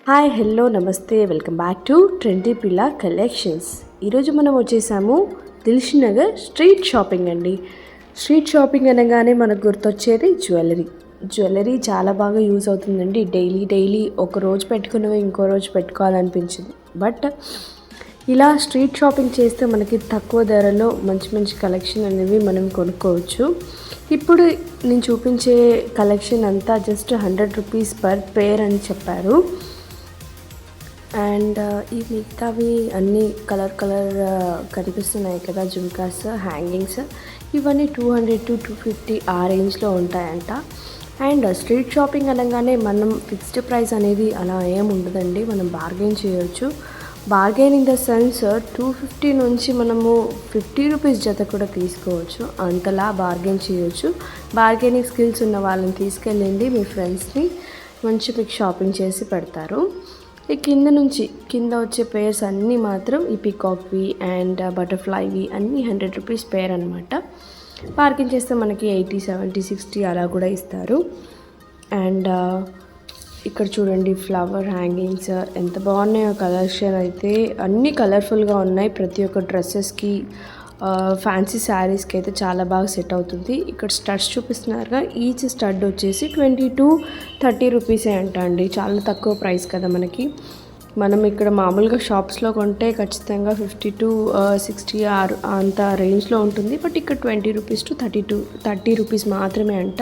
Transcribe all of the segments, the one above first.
Hi hello నమస్తే welcome back to trendy పిల్ల collections. ఈరోజు మనం వచ్చేసాము దిల్షుక్ నగర్ స్ట్రీట్ షాపింగ్ అండి. స్ట్రీట్ షాపింగ్ అనగానే మనకు గుర్తొచ్చేది జ్యువెలరీ చాలా బాగా యూజ్ అవుతుందండి. డైలీ ఒక రోజు పెట్టుకున్నవి ఇంకో రోజు పెట్టుకోవాలనిపించింది. బట్ ఇలా స్ట్రీట్ షాపింగ్ చేస్తే మనకి తక్కువ ధరలో మంచి కలెక్షన్ అనేవి మనం కొనుక్కోవచ్చు. ఇప్పుడు నేను చూపించే కలెక్షన్ అంతా జస్ట్ 100 రూపీస్ పర్ పేర్ అని చెప్పారు. అండ్ ఈ మిగతావి అన్నీ కలర్ కనిపిస్తున్నాయి కదా, జుమ్కాస్, హ్యాంగింగ్స్, ఇవన్నీ 200 to 250 ఆ రేంజ్లో ఉంటాయంట. అండ్ స్ట్రీట్ షాపింగ్ అనగానే మనం ఫిక్స్డ్ ప్రైస్ అనేది అలా ఏం ఉండదండి. మనం బార్గెన్ చేయొచ్చు. బార్గెన్ ఇన్ ద సెన్స్ 250 నుంచి మనము 50 రూపీస్ జత కూడా తీసుకోవచ్చు. అంతలా బార్గెన్ చేయొచ్చు. బార్గెనింగ్ స్కిల్స్ ఉన్న వాళ్ళని తీసుకెళ్ళండి, మీ ఫ్రెండ్స్ని మంచి మీకు షాపింగ్ చేసి పెడతారు. ఈ కింద వచ్చే పేర్స్ అన్నీ మాత్రం ఈ పీకాక్వి అండ్ బటర్ఫ్లైవి అన్నీ 100 రూపీస్ పేర్ అనమాట. బార్గెన్ చేస్తే మనకి 80, 70, 60 అలా కూడా ఇస్తారు. అండ్ ఇక్కడ చూడండి ఫ్లవర్ హ్యాంగింగ్స్ ఎంత బాగున్నాయో. కలెక్షన్ అయితే అన్నీ కలర్ఫుల్గా ఉన్నాయి. ప్రతి ఒక్క డ్రెస్సెస్కి, ఫ్యాన్సీ శారీస్కి అయితే చాలా బాగా సెట్ అవుతుంది. ఇక్కడ స్టడ్స్ చూపిస్తున్నారుగా, ఈచ్ స్టడ్ వచ్చేసి 20 to 30 రూపీసే అంట అండి. చాలా తక్కువ ప్రైస్ కదా మనకి. మనం ఇక్కడ మామూలుగా షాప్స్లో కొంటే ఖచ్చితంగా 50 to 60 అంత రేంజ్లో ఉంటుంది. బట్ ఇక్కడ 20 రూపీస్ to 30 రూపీస్ మాత్రమే అంట.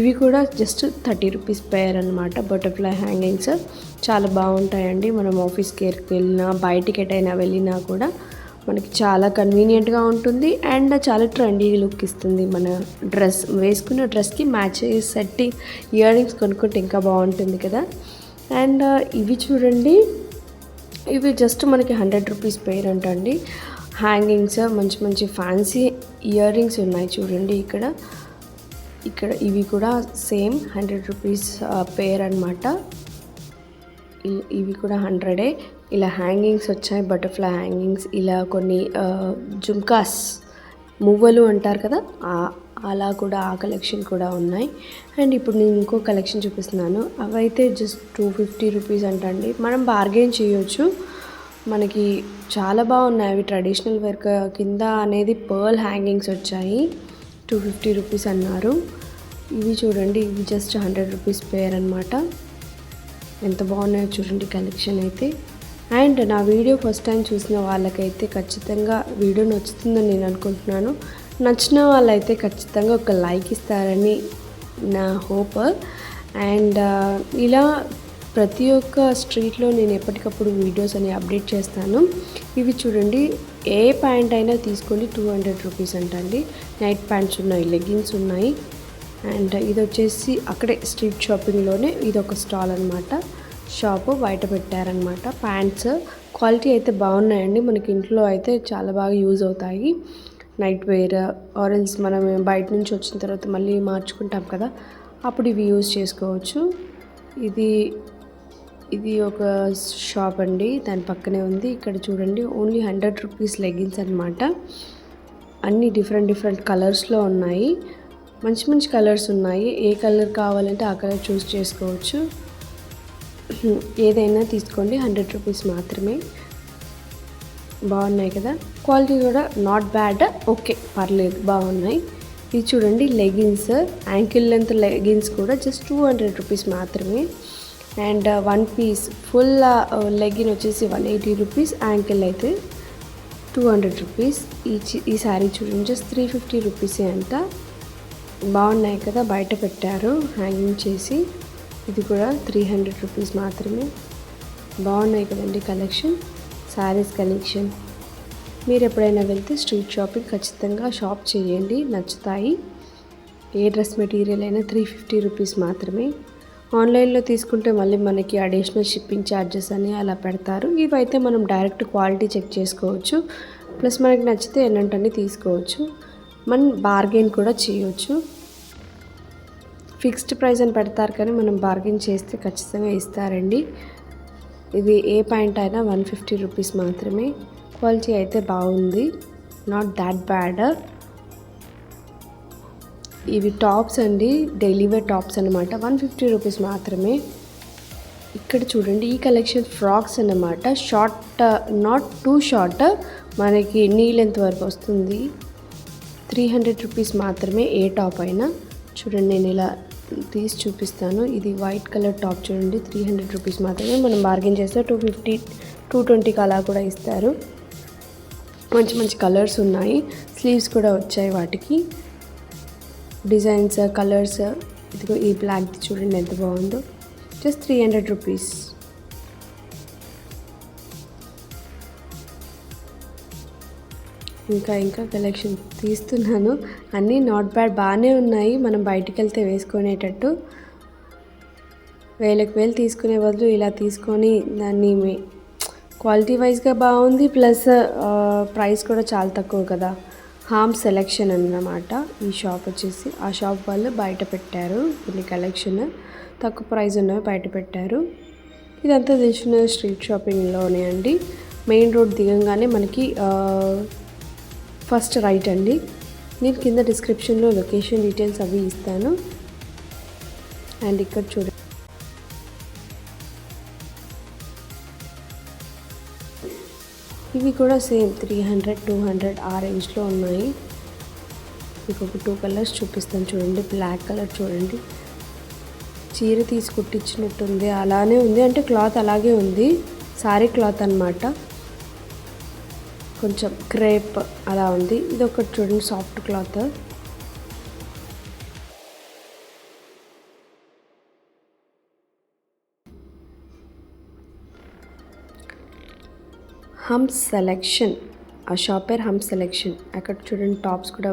ఇవి కూడా జస్ట్ 30 రూపీస్ పేర్ అనమాట. బటర్ఫ్లై హ్యాంగింగ్స్ చాలా బాగుంటాయండి. మనం ఆఫీస్కి వెళ్ళినా, బయటికి ఎటైనా వెళ్ళినా కూడా మనకి చాలా కన్వీనియంట్గా ఉంటుంది. అండ్ చాలా ట్రెండీ లుక్ ఇస్తుంది. మన వేసుకున్న డ్రెస్కి మ్యాచ్ అయ్యే సెట్టింగ్ ఇయర్ రింగ్స్ కొనుక్కుంటే ఇంకా బాగుంటుంది కదా. అండ్ ఇవి చూడండి, ఇవి జస్ట్ మనకి 100 రూపీస్ పేర్ అంటండి. హ్యాంగింగ్స్ మంచి ఫ్యాన్సీ ఇయర్ రింగ్స్ ఉన్నాయి చూడండి. ఇక్కడ ఇవి కూడా సేమ్ 100 రూపీస్ పేర్ అనమాట. ఇవి కూడా 100. ఇలా హ్యాంగింగ్స్ వచ్చాయి, బటర్ఫ్లై హ్యాంగింగ్స్, ఇలా కొన్ని జుమ్కాస్, మువ్వలు అంటారు కదా, అలా కూడా ఆ కలెక్షన్ కూడా ఉన్నాయి. అండ్ ఇప్పుడు నేను ఇంకో కలెక్షన్ చూపిస్తున్నాను. అవైతే జస్ట్ 250 రూపీస్ అంటండి. మనం బార్గెన్ చేయొచ్చు. మనకి చాలా బాగున్నాయి. అవి ట్రెడిషనల్ వర్క్ కింద అనేది పర్ల్ హ్యాంగింగ్స్ వచ్చాయి. 250 రూపీస్ అన్నారు. ఇవి చూడండి, ఇవి జస్ట్ 100 రూపీస్ పేర్ అనమాట. ఎంత బాగున్నాయో చూడండి కలెక్షన్ అయితే. అండ్ నా వీడియో ఫస్ట్ టైం చూసిన వాళ్ళకైతే ఖచ్చితంగా వీడియో నచ్చుతుందని నేను అనుకుంటున్నాను. నచ్చిన వాళ్ళైతే ఖచ్చితంగా ఒక లైక్ ఇస్తారని నా హోప్. అండ్ ఇలా ప్రతి ఒక్క స్ట్రీట్లో నేను ఎప్పటికప్పుడు వీడియోస్ అని అప్డేట్ చేస్తాను. ఇవి చూడండి, ఏ ప్యాంట్ అయినా తీసుకోండి 200 రూపీస్ అంటండి. నైట్ ప్యాంట్స్ ఉన్నాయి, లెగ్గిన్స్ ఉన్నాయి. అండ్ ఇది వచ్చేసి అక్కడే స్ట్రీట్ షాపింగ్లోనే ఇది ఒక స్టాల్ అనమాట. షాపు బయట పెట్టారనమాట. ప్యాంట్స్ క్వాలిటీ అయితే బాగున్నాయండి. మనకి ఇంట్లో అయితే చాలా బాగా యూజ్ అవుతాయి. నైట్ వేర్ ఆరెంజ్ మనం బయట నుంచి వచ్చిన తర్వాత మళ్ళీ మార్చుకుంటాం కదా, అప్పుడు ఇవి యూజ్ చేసుకోవచ్చు. ఇది ఒక షాప్ అండి, దాని పక్కనే ఉంది. ఇక్కడ చూడండి, ఓన్లీ 100 రూపీస్ లెగ్గిన్స్ అనమాట. అన్నీ డిఫరెంట్ కలర్స్లో ఉన్నాయి. మంచి కలర్స్ ఉన్నాయి. ఏ కలర్ కావాలంటే ఆ కలర్ చూస్ చేసుకోవచ్చు. ఏదైనా తీసుకోండి, 100 రూపీస్ మాత్రమే. బాగున్నాయి కదా, క్వాలిటీ కూడా నాట్ బ్యాడ్, ఓకే పర్లేదు, బాగున్నాయి. ఇది చూడండి లెగిన్స్, యాంకిల్ లెంత్ లెగిన్స్ కూడా జస్ట్ 200 రూపీస్ మాత్రమే. అండ్ 1 పీస్ ఫుల్ లెగిన్ వచ్చేసి 180 రూపీస్, యాంకిల్ అయితే 200 రూపీస్. ఈ శారీ చూడండి జస్ట్ 350 రూపీసే అంట. బాగున్నాయి కదా, బయట పెట్టారు హ్యాంగింగ్ చేసి. ఇది కూడా 300 రూపీస్ మాత్రమే. బాగున్నాయి కదండి కలెక్షన్, శారీస్ కలెక్షన్. మీరు ఎప్పుడైనా వెళ్తే స్ట్రీట్ షాపింగ్ ఖచ్చితంగా షాప్ చేయండి, నచ్చుతాయి. ఏ డ్రెస్ మెటీరియల్ అయినా 350 రూపీస్ మాత్రమే. ఆన్లైన్లో తీసుకుంటే మళ్ళీ మనకి అడిషనల్ షిప్పింగ్ ఛార్జెస్ అని అలా పెడతారు. ఇవైతే మనం డైరెక్ట్ క్వాలిటీ చెక్ చేసుకోవచ్చు. ప్లస్ మనకి నచ్చితే ఎన్నంటని తీసుకోవచ్చు. మనం బార్గెన్ కూడా చేయవచ్చు. ఫిక్స్డ్ ప్రైస్ అని పెడతారు కానీ మనం బార్గెన్ చేస్తే ఖచ్చితంగా ఇస్తారండి. ఇది ఏ ప్యాంట్ అయినా 150 రూపీస్ మాత్రమే. క్వాలిటీ అయితే బాగుంది, నాట్ దాట్ బ్యాడ్. ఇవి టాప్స్ అండి, డైలీ వేర్ టాప్స్ అనమాట. 150 రూపీస్ మాత్రమే. ఇక్కడ చూడండి, ఈ కలెక్షన్ ఫ్రాక్స్ అన్నమాట. షార్ట్, నాట్ టూ షార్ట్, మనకి నీ లెంత్ వరకు వస్తుంది. 300 రూపీస్ మాత్రమే ఏ టాప్ అయినా. చూడండి, నేను ఇలా తీసి చూపిస్తాను. ఇది వైట్ కలర్ టాప్ చూడండి, 300 రూపీస్ మాత్రమే. మనం బార్గెన్ చేస్తే 250, 220కి అలా కూడా ఇస్తారు. మంచి మంచి కలర్స్ ఉన్నాయి. స్లీవ్స్ కూడా వచ్చాయి వాటికి. డిజైన్స్, కలర్స్, ఇదిగో ఈ బ్లాక్ది చూడండి ఎంత బాగుందో. Just 300 rupees. ఇంకా కలెక్షన్ తీస్తున్నాను. అన్నీ నాట్ బ్యాడ్, బాగానే ఉన్నాయి. మనం బయటికి వెళ్తే వేసుకునేటట్టు. వేలకు తీసుకునే బదులు ఇలా తీసుకొని దాన్ని క్వాలిటీ వైజ్గా బాగుంది, ప్లస్ ప్రైస్ కూడా చాలా తక్కువ కదా. హామ్ సెలెక్షన్ అన్నమాట ఈ షాప్ వచ్చేసి. ఆ షాప్ వాళ్ళు బయట పెట్టారు కొన్ని కలెక్షన్, తక్కువ ప్రైస్ ఉన్నవి బయట పెట్టారు. ఇదంతా తెలిసిన స్ట్రీట్ షాపింగ్లోనే అండి. మెయిన్ రోడ్ దిగంగానే మనకి ఫస్ట్ రైట్ అండి. నేను కింద డిస్క్రిప్షన్లో లొకేషన్ డీటెయిల్స్ అవి ఇస్తాను. అండ్ ఇక్కడ చూడండి, ఇవి కూడా సేమ్ 300, 200 ఆ రేంజ్లో ఉన్నాయి. మీకు ఒక 2 కలర్స్ చూపిస్తాను చూడండి. బ్లాక్ కలర్ చూడండి, చీర తీసి కుట్టించినట్టుంది, అలానే ఉంది. అంటే క్లాత్ అలాగే ఉంది, సారీ క్లాత్ అన్నమాట. కొంచెం క్రేప్ అలా ఉంది. ఇది ఒకటి చూడండి, సాఫ్ట్ క్లాత్. హమ్ సెలెక్షన్, ఆ షాప్ పేరు హమ్ సెలెక్షన్. అక్కడ చూడండి టాప్స్ కూడా